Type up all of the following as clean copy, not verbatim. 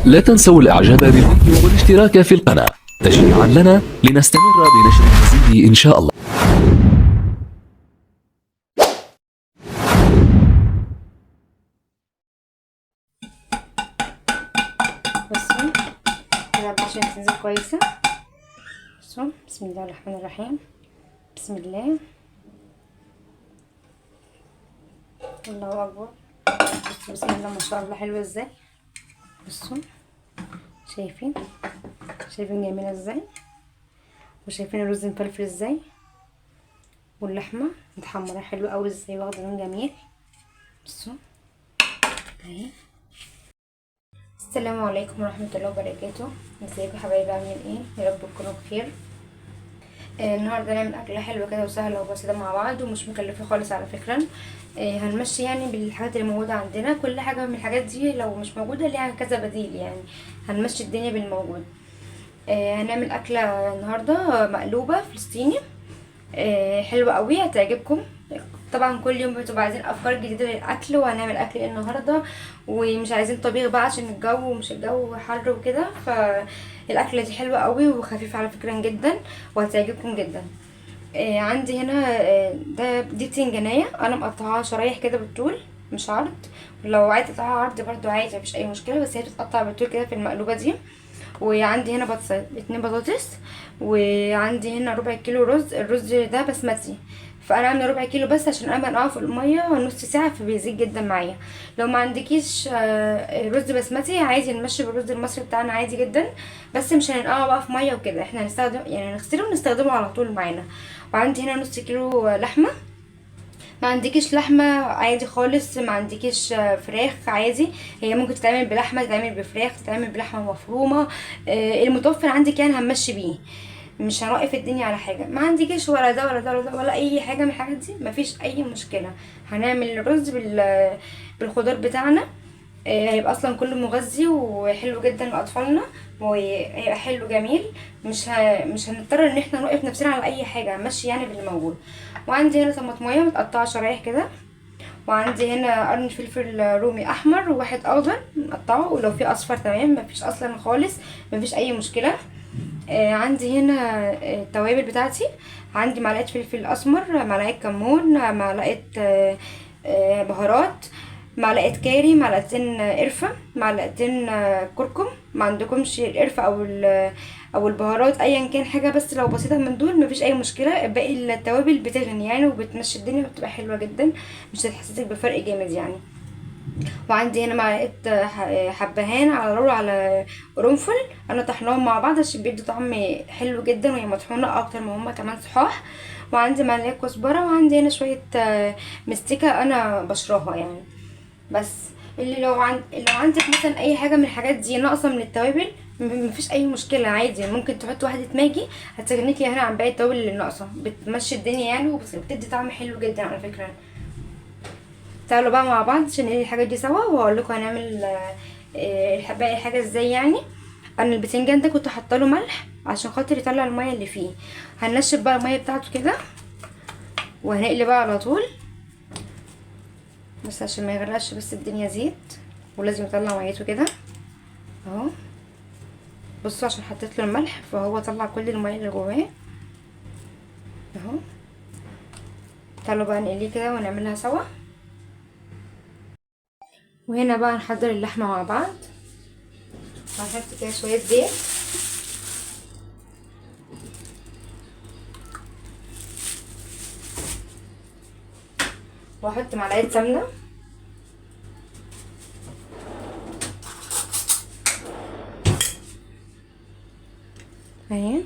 لا تنسوا الإعجاب بالفيديو والاشتراك في القناة تشجيعا لنا لنستمر بنشر المزيد إن شاء الله. بصوا كده عشان تنزل كويسة. بصوا بسم الله الرحمن الرحيم. بسم الله، الله أكبر. بسم الله ما شاء الله، حلوة ازاي. بصوا شايفين جميلة ازاي، وشايفين الرز مفلفل ازاي، واللحمة متحمرة حلوة اوي ازاي، واخدة لون جميل. بصوا اهي. السلام عليكم ورحمة الله وبركاته. ازيكم حبايبي، عاملين ايه؟ يا رب تكونوا بخير. النهارده هنعمل اكله حلوه كده وسهله وبسيطه مع بعض ومش مكلفه خالص على فكره. هنمشي يعني بالحاجات اللي موجوده عندنا، كل حاجه من الحاجات دي لو مش موجوده ليها كذا بديل، يعني هنمشي الدنيا بالموجود. هنعمل اكله النهارده مقلوبه فلسطيني حلوه قوي، هتعجبكم. طبعا كل يوم بتبقى عايزين افكار جديده للاكل، وهنعمل اكل ايه النهارده، ومش عايزين طبيخ بقى عشان الجو ومش الجو حر وكده. فالاكله دي حلوه قوي وخفيفه على فكره جدا، وهتعجبكم جدا. عندي هنا دي بتنجانية انا مقطعاها شرايح كده بالطول مش عرض، لو عايزه تقطعها عرض برضو عادي مفيش اي مشكله، بس هي بتتقطع بالطول كده في المقلوبه دي. وعندي هنا 2 بطاطس، وعندي هنا ربع كيلو رز. الرز ده بسمتي، فانا عامله ربع كيلو بس عشان انا بنقعه في الميه نص ساعه فبيزيد جدا معايا. لو ما عندكيش رز بسمتي عادي نمشي بالرز المصري بتاعنا عادي جدا، بس مش هننقعه بقى في ميه وكده، احنا هنستخدم يعني نغسله ونستخدمه على طول معانا. وعندي هنا نص كيلو لحمه. ما عندكيش لحمه عادي خالص، ما عندكيش فراخ عادي، هي ممكن تتعمل بلحمه، تتعمل بفراخ، تتعمل بلحمه مفرومه. المتوفر عندك يعني هنمشي بيه، مش هنوقف الدنيا على حاجه. ما عندكيش ولا ده ولا ده ولا ده ولا اي حاجه من الحاجات دي، مفيش اي مشكله. هنعمل الرز بالخضار بتاعنا. هيبقى اصلا كله مغذي وحلو جدا لاطفالنا، وهيبقى حلو جميل. مش هنضطر ان احنا نوقف نفسنا على اي حاجه، هنمشي يعني باللي موجود. وعندي هنا طماطميه متقطعه شرايح كده، وعندي هنا قرن فلفل رومي احمر وواحد اخضر نقطعه، ولو في اصفر تمام، مفيش اصلا خالص مفيش اي مشكله. عندي هنا التوابل بتاعتي. عندي معلقه فلفل اسمر، معلقه كمون، معلقه بهارات، معلقه كاري، معلقتين قرفه، معلقتين كركم. ما عندكمش القرفه او البهارات ايا كان حاجه، بس لو بسيطه من دول مفيش اي مشكله. باقي التوابل بتغني يعني وبتمشي الدنيا وبتبقى حلوه جدا، مش هتحسسك بفرق جامد يعني. وعندي هنا معلقه حبهان على لورا على قرنفل، انا طحناهم مع بعض عشان بيدوا طعم حلو جدا، وهي مطحونه اكتر ما هما كمان صحاح. وعندي معلقه كزبره، وعندي هنا شويه مستكه انا بشراها يعني. بس لو عندك مثلا اي حاجه من الحاجات دي ناقصه من التوابل، مفيش اي مشكله عادي، ممكن تحط واحده ماجي هتغنيكي هنا عن باقي التوابل اللي ناقصه، بتمشي الدنيا يعني وبتدي طعم حلو جدا على فكره. تعالوا بقى مع بعض عشان نقلي الحاجات دي سوا، واقول لكم هنعمل باقي الحاجه ازاي يعني. انا البتنجان ده كنت حاطه له ملح عشان خاطر يطلع الميه اللي فيه. هنشف بقى الميه بتاعته كده، وهنقلي بقى على طول، بس عشان ما يغرقش بس الدنيا زيت، ولازم يطلع ميته كده اهو. بصوا عشان حطيت له الملح فهو طلع كل الميه اللي جواه اهو. تعالوا بقى نقليه كده ونعملها سوا. وهنا بقى نحضر اللحمه مع بعض. هنحط كده شويه زيت، واحط معلقه سمنه، اهي.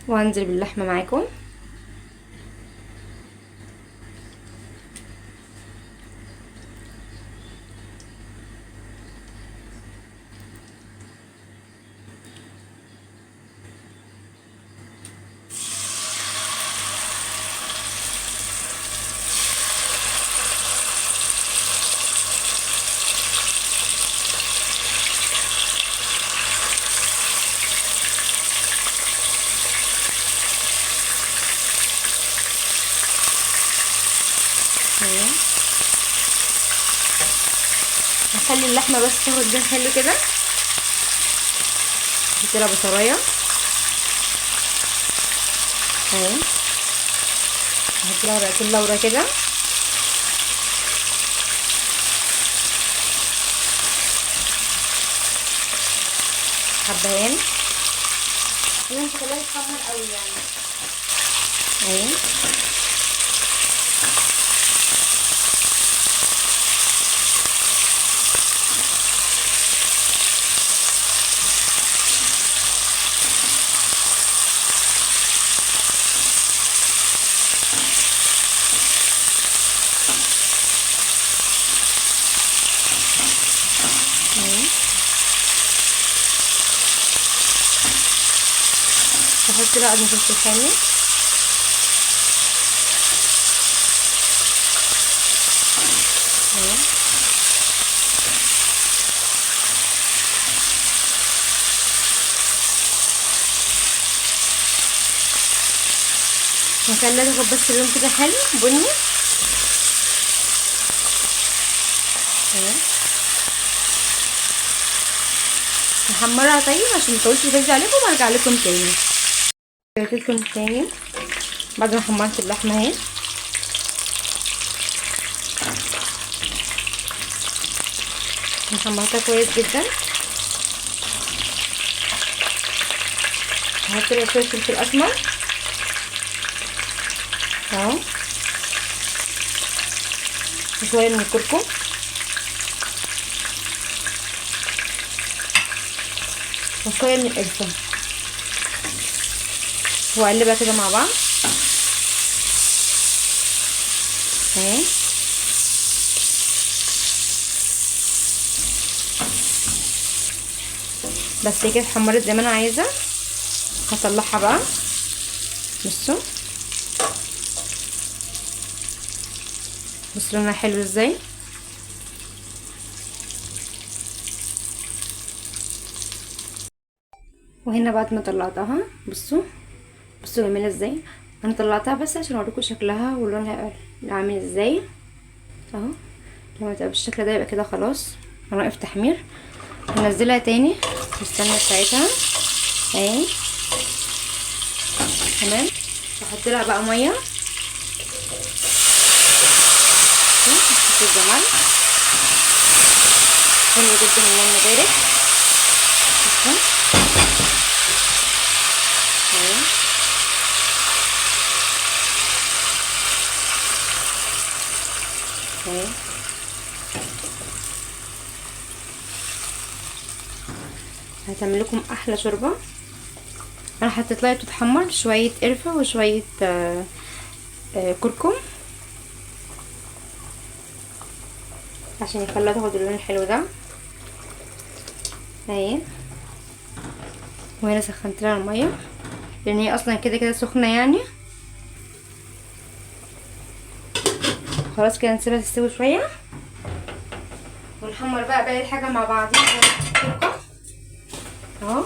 وهنزل باللحمه معاكم. خلي اللحمه بس تاخد لون حلو كده. احط لها بصلايه اهي، احط لها ورقتين لورا كده، حبهان مش خليها تتحمر قوي يعني اهي. بحط بقى فلفل حامي نخليها تاخد بس لون كده حلو بني نحمرها طيب عشان متطولش الفيديو عليكم، وارجع لكم تاني. رجعت لكم تاني بعد ما حمرت اللحمه اهي. حمرتها كويس جدا. هحط لها شويه فلفل اسمر اهو، وشويه من الكركم وشويه من القرفه، واقلبها كده مع بعض اهي. بس كده اتحمرت زي ما انا عايزه. هطلعها بقى. بصوا لونها حلو ازاي. وهنا بعد ما طلعتها بصوا جميله ازاي. انا طلعتها بس عشان اوريكم شكلها ولونها عامل ازاي اهو. لما تبقى بالشكل ده يبقى كده خلاص انا واقف تحمير. هنزلها تاني السمنه بتاعتها اهي تمام. واحط لها بقى ميه في الجمال حلو جدا. اللهم بارك. هتعمل لكم احلى شوربه. انا حطيت لها تتحمر شويه قرفه وشويه كركم عشان يخليها تاخد اللون الحلو ده اهي. وهنا سخنت لها الميه لان هي اصلا كده كده سخنه يعني. خلاص كده نسيبها تستوي شويه ونحمر بقى باقي الحاجه مع بعضيها اهو.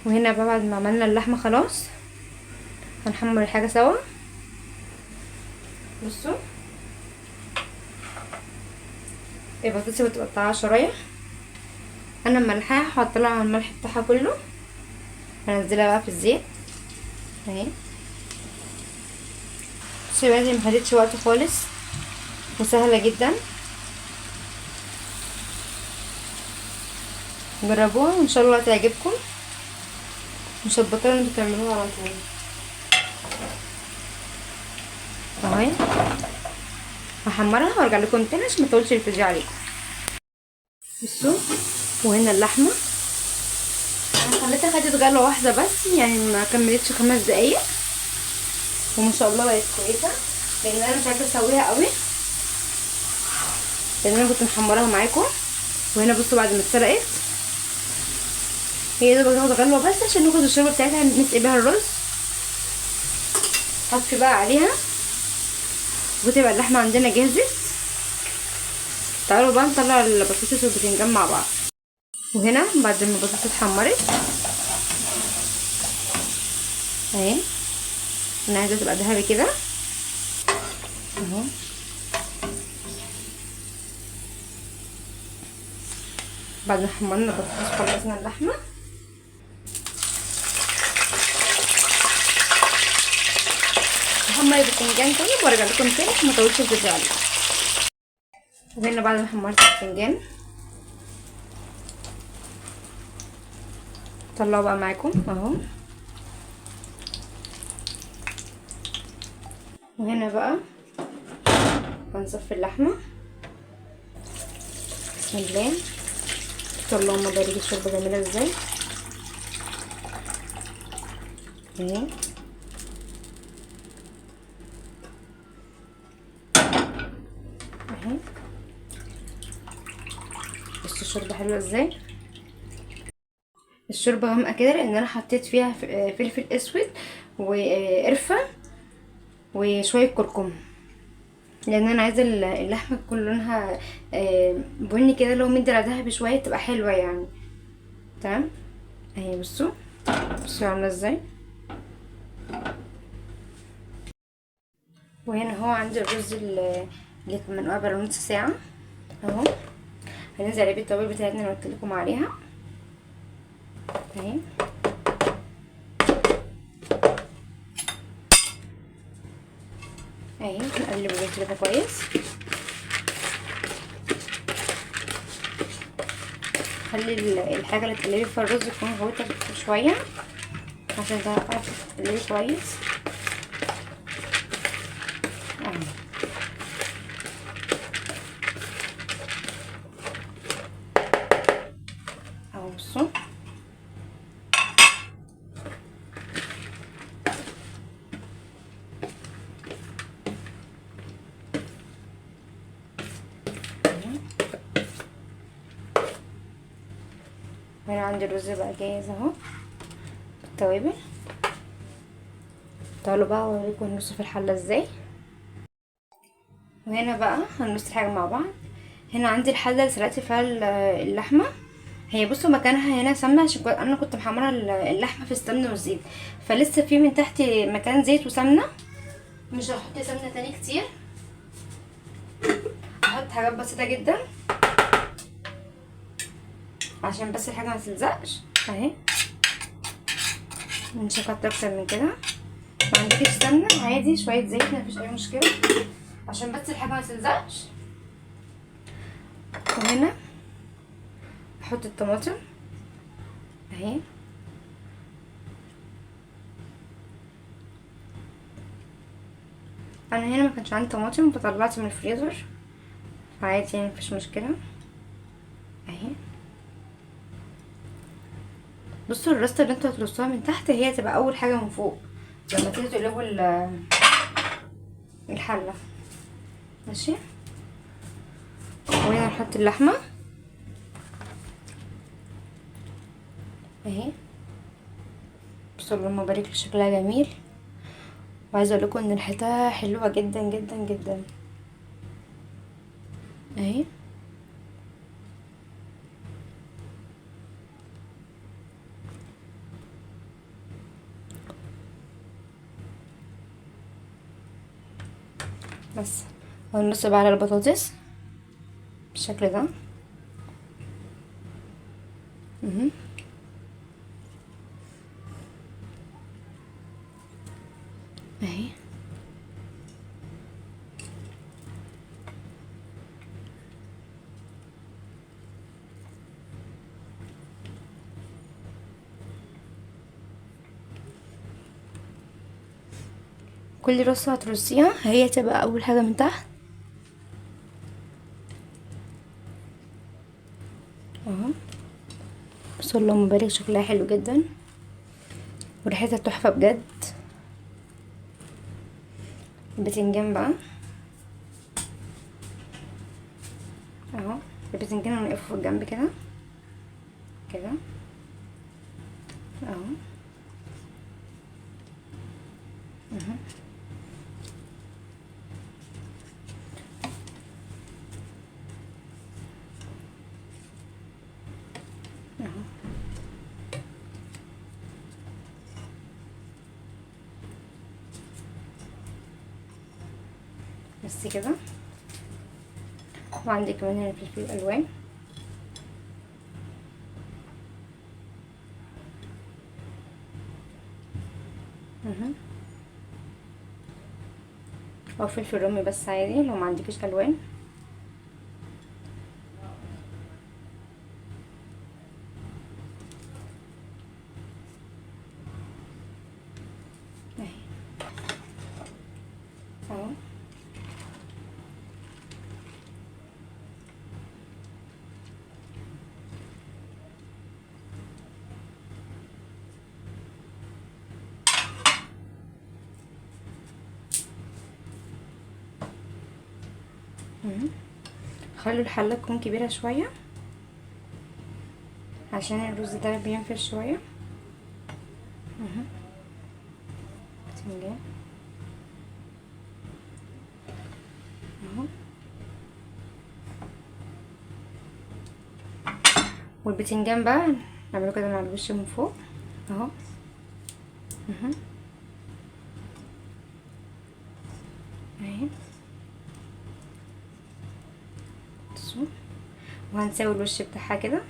وهنا بقى بعد ما عملنا اللحمه خلاص هنحمر الحاجه سوا. بصوا البطاطس بتقطعها شرايح. انا ملحها هحط لها الملح بتاعها كله. هنزلها بقى في الزيت اهي. بصوا يا بناتي مخدتش وقت خالص وسهله جدا. جربوها وان شاء الله تعجبكم. مش هتبطلوا انتوا تعملوها على طول اهي. هحمرها وارجع لكم تاني عشان ما اطولش الفيديو عليكم. بصوا وهنا اللحمه انا خليتها خدت غلوه واحده بس يعني ما كملتش 5 دقايق وما شاء الله بقت كويسه. لان انا مش عارفه اسويها قوي لان انا كنت محمراها معاكم. وهنا بصوا بعد ما اتسلقت هي دوبك تاخد غلوه بس عشان ناخد الشوربه بتاعتها نسقي بيها الرز. هطفي بقى عليها وتبقى اللحمه عندنا جاهزه. تعالوا بقى نطلع البطاطس والبتنجان مع بعض. وهنا بعد ما البطاطس اتحمرت اهي. انا عايزه تبقى ذهبي كده اهو. بعد ما حمرنا البطاطس خلصنا اللحمه. هحمر البتنجان طيب وارجع لكم تاني عشان ما اطولش الفيديو عليكم. وهنا بعد ما حمرت البتنجان طلعوا بقى معاكم اهو. وهنا بقى هنصفي اللحمه. بسم الله. اللهم بارك الشوربه جميله ازاي اهي. اهي بصوا الشوربه حلوه ازاي. الشوربه غامقه كده لان انا حطيت فيها فلفل اسود وقرفه وشويه كركم، لان انا عايزه اللحمه تكون لونها بني كده، لو مدي على ذهبي شويه تبقى حلوه يعني. تمام اهي. بصوا عامله ازاي. وهنا هو عندي الرز اللي كان منقوع بقاله نص ساعه اهو. هننزل عليه بالتوابل بتاعتنا اللي قلت لكم عليها اهي. اهي نقلب الرز كده كويس. خلي الحاجه اللي تقلبي فيها الرز تكون غويطه شويه عشان تعرفي تقلبي كويس اهي. اهو بصوا هنا عندي الرز بقى جاهز اهو بالتوابل. تعالوا بقى اوريكم هنرصه في الحله ازاي. وهنا بقى هنرص الحاجه مع بعض. هنا عندي الحله اللي سلقت فيها اللحمه. هي بصوا مكانها هنا سمنه عشان انا كنت محمره اللحمه في السمنه والزيت، فلسه في من تحت مكان زيت وسمنه. مش هحط سمنه تاني كتير، هحط حاجات بسيطه جدا عشان بس الحاجه ما تلزقش اهي. مش هكتر اكتر من كده. ما عندكش سمنه عادي شويه زيت مفيش اي مشكله عشان بس الحاجه ما تلزقش. وهنا احط الطماطم اهي. انا هنا ما كانش عندي طماطم فطلعت من الفريزر فعادي يعني مفيش مشكله اهي. بصوا الرصه اللي انتوا هترصوها من تحت هي تبقى اول حاجه من فوق لما تيجي تقلبوا الحله ماشي. وهنا نحط اللحمه اهي. بصوا اللهم بارك شكلها جميل. وعايزه اقول لكم ان ريحتها حلوه جدا جدا جدا اهي. بس وهنرص بقى على البطاطس بالشكل ده اهي. كل رصة هترصيها هي تبقى اول حاجة من تحت اهو. بس اللهم بارك شكلها حلو جدا وريحتها تحفة بجد. البتنجان بقى اهو. البتنجان هنقفه في الجنب كده كده اهو اهو. بس كده. وعندي كمان هنا الفلفل الالوان. او فلفل رومي بس عادي لو ما عندكش الوان. اهي اهو. خلوا الحله تكون كبيره شويه عشان الرز ده بينفش شويه. بتنجان اهو. والبتنجان بقى نعمله كده على الوش من فوق اهو. اهي. وهنساوي الوش بتاعها كده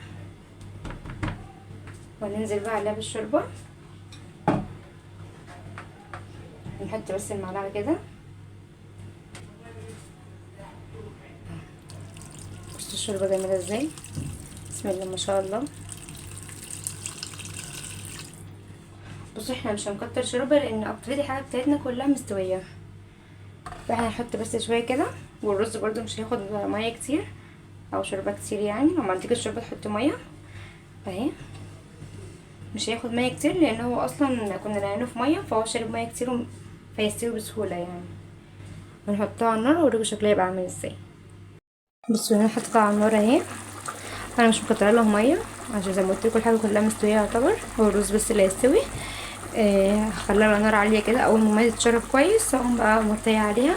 وننزل بقى عليها بالشوربه. نحط بس المعلقه كده. بصوا الشوربه جميله ازاي، بسم الله ما شاء الله. بصوا احنا مش هنكتر شوربه لان اكتر الحاجه بتاعتنا كلها مستويه، فاحنا هنحط بس شويه كده. والرز برده مش هياخد ميه كتير او شوربه كتير، يعني لو ما عندكش الشوربه تحطي ميه اهي. مش هياخد ميه كتير لان هو اصلا كنا نعينه في ميه فهو شارب ميه كتير فيستوي بسهوله يعني. هنحطها على النار واوريكم شكلها يبقى عامل ازاي. بصوا انا حطيتها على النار اهي. انا مش مكتره له ميه عشان زي ما قلت لكم الحاجه كلها مستويه يعتبر، هو الرز بس اللي هيستوي. هخليها على نار عاليه كده. اول ما الميه تتشرب كويس اقوم بقى موطيه عليها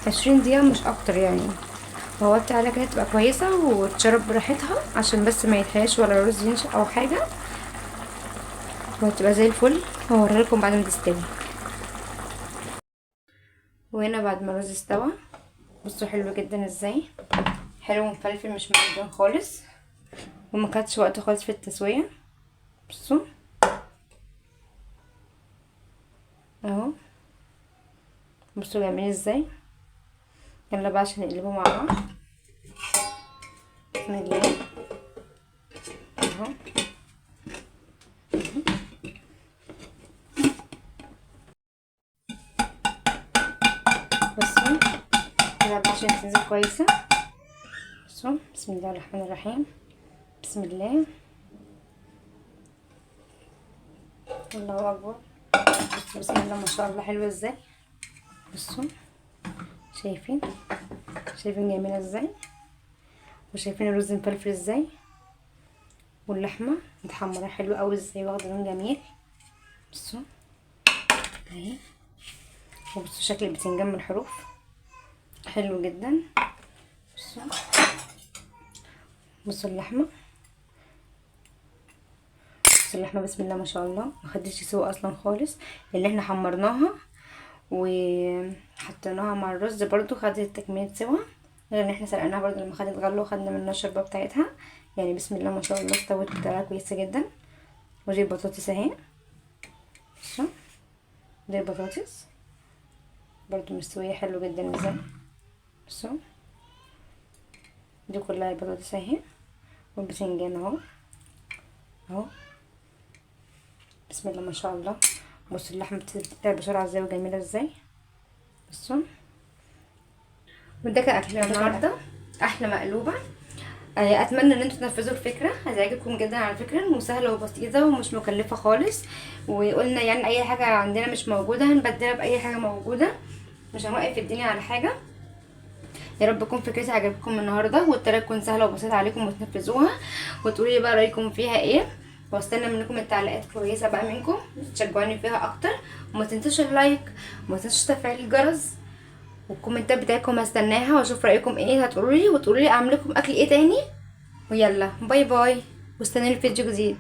20 دقيقه مش اكتر يعني. ووطي عليها كده تبقى كويسه وتشرب براحتها عشان بس ما يتحرقش ولا الرز ينشف او حاجه، وهتبقى زي الفل. هوريها لكم بعد ما تستوي. وهنا بعد ما الرز استوى بصوا حلو جدا ازاي، حلو ومفلفل مش معجن خالص وما خدش وقت خالص في التسويه. بصوا اهو. بصوا جميل ازاي. يلا بقى عشان نقلبه مع بعض. بسم الله اهو. بصوا كده عشان تنزل كويسه. بصوا بسم الله الرحمن الرحيم. بسم الله الله اكبر. بسم الله ما شاء الله حلوه ازاي. بصوا شايفين جميله ازاي، وشايفين الرز مفلفل ازاي، واللحمه متحمره حلوه قوي ازاي واخده لون جميل. بصوا اهي. وبصوا شكل البتنجان من الحروف حلو جدا. بصوا اللحمه. بصوا اللحمه بسم الله ما شاء الله ما خدتش سوا اصلا خالص، اللي احنا حمرناها وحطيناها مع الرز برضو خدت تكمله سوا، غير ان احنا سلقناها برضو لما خدت غلو وخدنا منها الشوربه بتاعتها. يعني بسم الله ما شاء الله استوت بطريقه كويسه جدا. ودي البطاطس اهي. بصوا دي البطاطس برضو مستويه حلو جدا ازاي. بصوا دي كلها البطاطس اهي، والبتنجان اهو اهو. بسم الله ما شاء الله. بصوا اللحمه بتتقطع بسرعه ازاي وجميله ازاي. بصوا وده كان اكلنا النهارده، احلى مقلوبه. اتمنى ان انتوا تنفذوا الفكره، هتعجبكم جدا على فكره، وسهله وبسيطه ومش مكلفه خالص. وقلنا يعني اي حاجه عندنا مش موجوده هنبدلها باي حاجه موجوده، مش هنوقف الدنيا على حاجه. يا رب تكون فكرتي عجبتكم النهارده والطريقه تكون سهله وبسيطه عليكم وتنفذوها وتقولوا لي بقى رايكم فيها ايه، واستنى منكم التعليقات كويسه بقى منكم تشجعوني فيها اكتر. وما تنسوش اللايك وما تنسوش تفعيل الجرس، والكومنتات بتاعتكم هستناها واشوف رايكم ايه، هتقولوا لي وتقولوا لي اعمل لكم اكل ايه تاني. ويلا باي باي واستنوني في فيديو جديد.